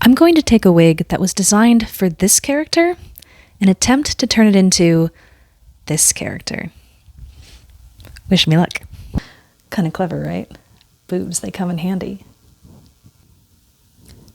I'm going to take a wig that was designed for this character and attempt to turn it into this character. Wish me luck. Kind of clever, right? Boobs, they come in handy.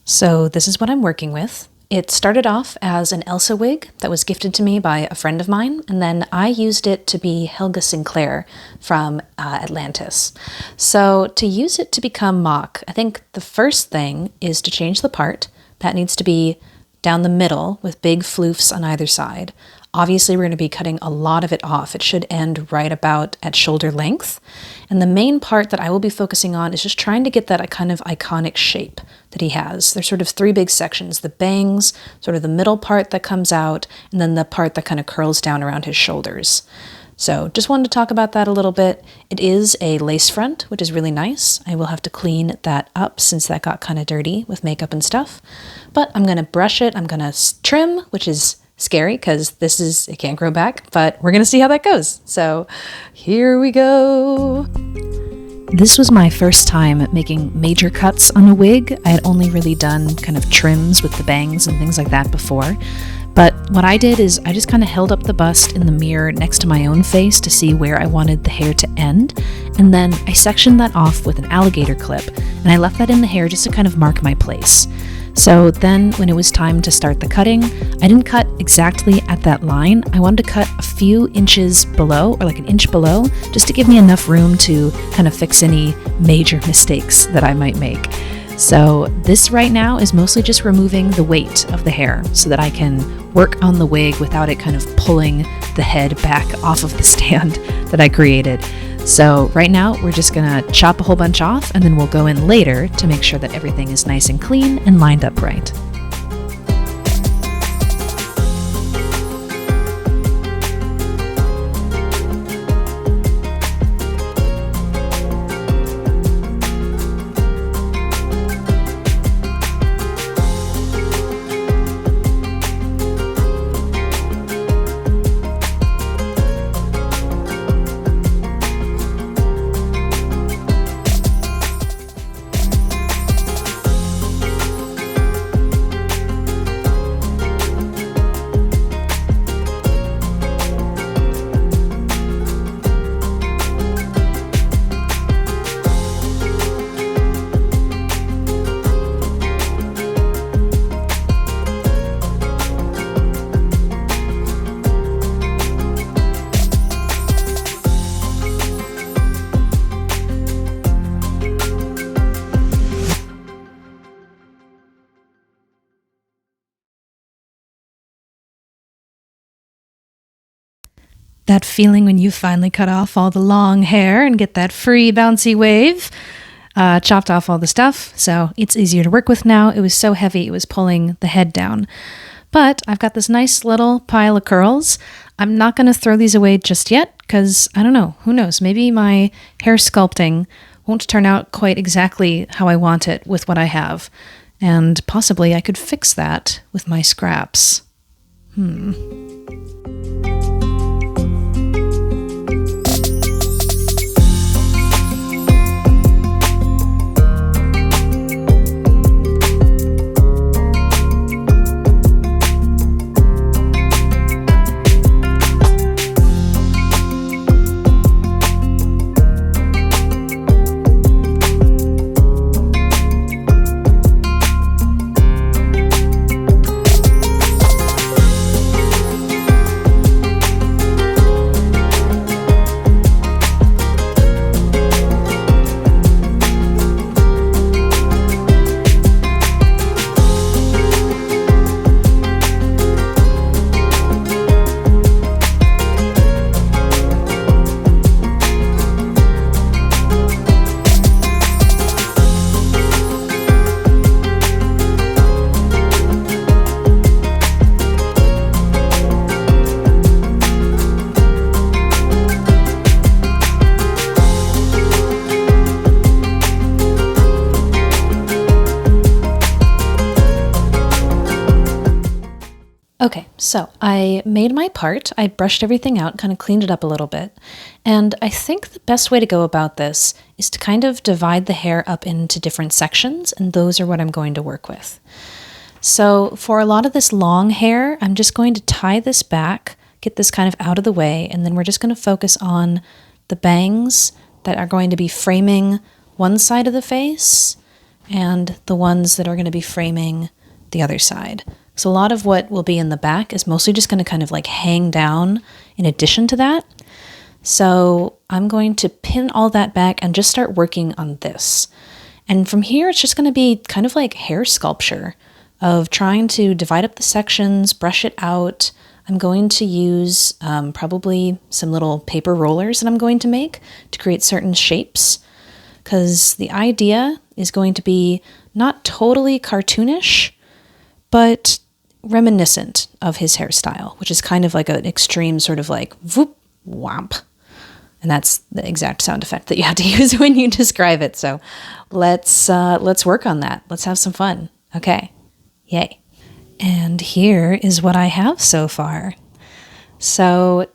So this is what I'm working with. It started off as an Elsa wig that was gifted to me by a friend of mine, and then I used it to be Helga Sinclair from Atlantis. So to use it to become Mok, I think the first thing is to change the part. That needs to be down the middle with big floofs on either side. Obviously, we're going to be cutting a lot of it off. It should end right about at shoulder length. And the main part that I will be focusing on is just trying to get that kind of iconic shape that he has. There's sort of three big sections: the bangs, sort of the middle part that comes out, and then the part that kind of curls down around his shoulders. So just wanted to talk about that a little bit. It is a lace front, which is really nice. I will have to clean that up since that got kind of dirty with makeup and stuff. But I'm going to brush it. I'm going to trim, which is scary because it can't grow back, but we're gonna see how that goes. So here we go. This was my first time making major cuts on a wig. I had only really done kind of trims with the bangs and things like that before. But what I did is I just kind of held up the bust in the mirror next to my own face to see where I wanted the hair to end. And then I sectioned that off with an alligator clip, and I left that in the hair just to kind of mark my place. So then when it was time to start the cutting, I didn't cut exactly at that line. I wanted to cut a few inches below, or like an inch below, just to give me enough room to kind of fix any major mistakes that I might make. So this right now is mostly just removing the weight of the hair so that I can work on the wig without it kind of pulling the head back off of the stand that I created. So right now we're just gonna chop a whole bunch off, and then we'll go in later to make sure that everything is nice and clean and lined up right. That feeling when you finally cut off all the long hair and get that free bouncy wave. Chopped off all the stuff, so it's easier to work with now. It was so heavy, it was pulling the head down. But I've got this nice little pile of curls. I'm not going to throw these away just yet, because I don't know, who knows, maybe my hair sculpting won't turn out quite exactly how I want it with what I have. And possibly I could fix that with my scraps. Okay, so I made my part. I brushed everything out, kind of cleaned it up a little bit. And I think the best way to go about this is to kind of divide the hair up into different sections, and those are what I'm going to work with. So for a lot of this long hair, I'm just going to tie this back, get this kind of out of the way, and then we're just going to focus on the bangs that are going to be framing one side of the face and the ones that are going to be framing the other side. So a lot of what will be in the back is mostly just going to kind of like hang down in addition to that. So I'm going to pin all that back and just start working on this. And from here, it's just going to be kind of like hair sculpture of trying to divide up the sections, brush it out. I'm going to use probably some little paper rollers that I'm going to make to create certain shapes, because the idea is going to be not totally cartoonish, but reminiscent of his hairstyle, which is kind of like an extreme sort of like whoop, whomp. And that's the exact sound effect that you have to use when you describe it. So let's work on that. Let's have some fun. Okay. Yay. And here is what I have so far. So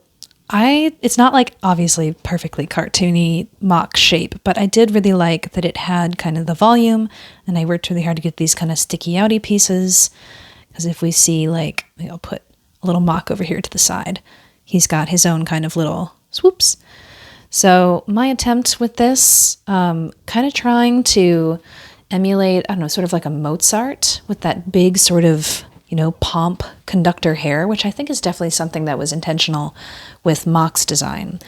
it's not like obviously perfectly cartoony Mok shape, but I did really like that it had kind of the volume, and I worked really hard to get these kind of sticky outy pieces. Because if we see, like, I'll put a little Mok over here to the side. He's got his own kind of little swoops. So my attempt with this, kind of trying to emulate, I don't know, sort of like a Mozart with that big sort of, pomp conductor hair, which I think is definitely something that was intentional with Mok's design.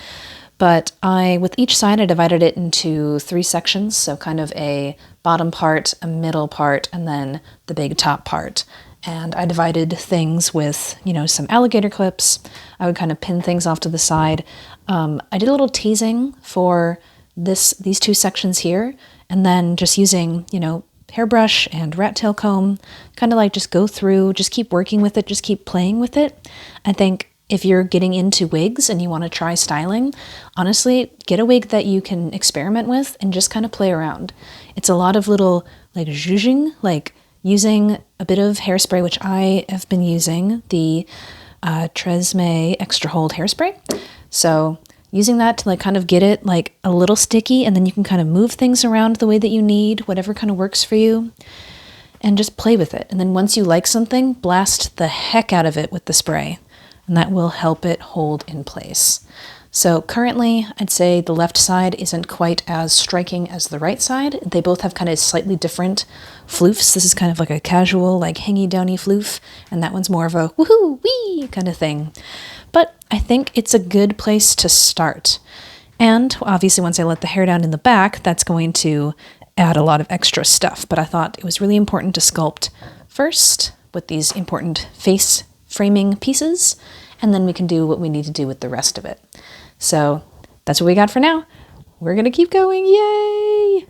But with each side, I divided it into 3 sections. So kind of a bottom part, a middle part, and then the big top part. And I divided things with, some alligator clips. I would kind of pin things off to the side. I did a little teasing for these 2 sections here, and then just using, hairbrush and rat tail comb, kind of like just go through, just keep working with it, just keep playing with it. I think if you're getting into wigs and you want to try styling, honestly, get a wig that you can experiment with and just kind of play around. It's a lot of little like zhuzhing, like using a bit of hairspray, which I have been using, the Tresemme Extra Hold hairspray. So using that to like kind of get it like a little sticky, and then you can kind of move things around the way that you need, whatever kind of works for you, and just play with it. And then once you like something, blast the heck out of it with the spray, and that will help it hold in place. So currently, I'd say the left side isn't quite as striking as the right side. They both have kind of slightly different floofs. This is kind of like a casual, like hangy downy floof, and that one's more of a woohoo wee kind of thing. But I think it's a good place to start. And obviously, once I let the hair down in the back, that's going to add a lot of extra stuff. But I thought it was really important to sculpt first with these important face framing pieces, and then we can do what we need to do with the rest of it. So that's what we got for now. We're going to keep going. Yay!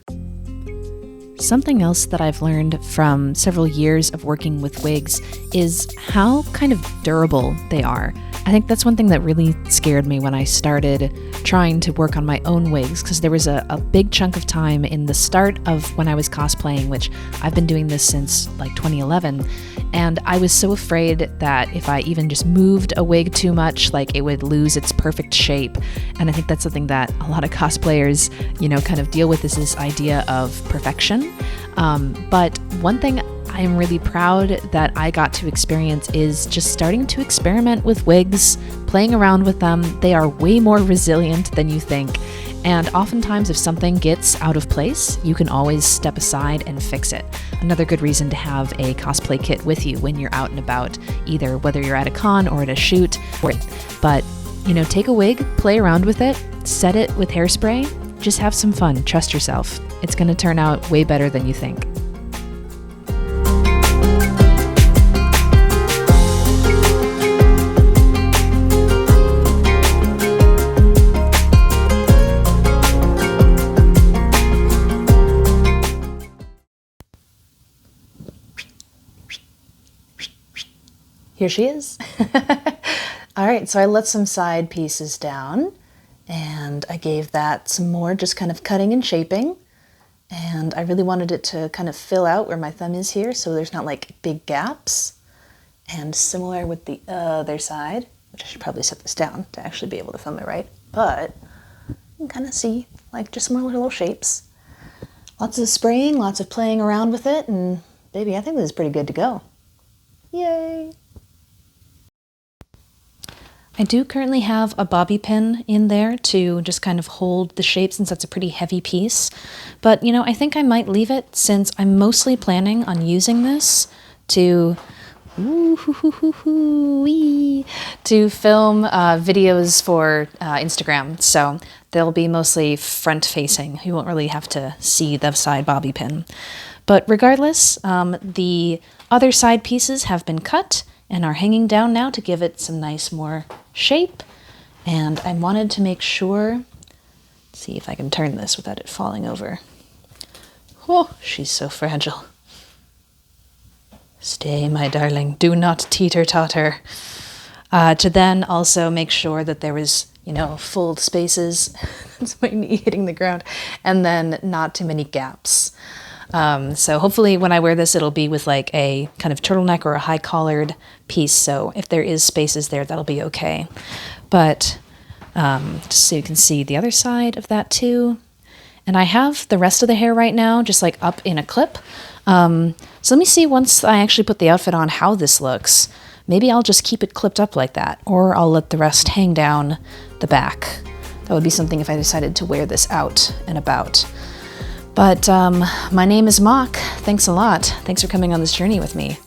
Something else that I've learned from several years of working with wigs is how kind of durable they are. I think that's one thing that really scared me when I started trying to work on my own wigs, because there was a big chunk of time in the start of when I was cosplaying, which I've been doing this since like 2011, and I was so afraid that if I even just moved a wig too much, like it would lose its perfect shape. And I think that's something that a lot of cosplayers, kind of deal with, is this idea of perfection. But one thing I'm really proud that I got to experience is just starting to experiment with wigs, playing around with them. They are way more resilient than you think. And oftentimes if something gets out of place, you can always step aside and fix it. Another good reason to have a cosplay kit with you when you're out and about, either whether you're at a con or at a shoot. But, take a wig, play around with it, set it with hairspray, just have some fun, trust yourself. It's going to turn out way better than you think. Here she is. All right, so I let some side pieces down, and I gave that some more just kind of cutting and shaping. And I really wanted it to kind of fill out where my thumb is here, so there's not like big gaps. And similar with the other side, which I should probably set this down to actually be able to film it right. But you can kind of see like just more little shapes. Lots of spraying, lots of playing around with it, and baby, I think this is pretty good to go. Yay! I do currently have a bobby pin in there to just kind of hold the shape since that's a pretty heavy piece. But, you know, I think I might leave it since I'm mostly planning on using this to to film videos for Instagram. So they'll be mostly front facing. You won't really have to see the side bobby pin. But regardless, the other side pieces have been cut and are hanging down now to give it some nice more shape. And I wanted to make sure, see if I can turn this without it falling over. Oh, she's so fragile. Stay, my darling, do not teeter-totter. To then also make sure that there was, you know, full spaces, that's my knee hitting the ground, and then not too many gaps. So hopefully when I wear this, it'll be with like a kind of turtleneck or a high collared piece. So if there is spaces there, that'll be okay. But just so you can see the other side of that too. And I have the rest of the hair right now just like up in a clip. So let me see once I actually put the outfit on how this looks. Maybe I'll just keep it clipped up like that, or I'll let the rest hang down the back. That would be something if I decided to wear this out and about. But my name is Mok. Thanks a lot. Thanks for coming on this journey with me.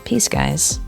Peace, guys.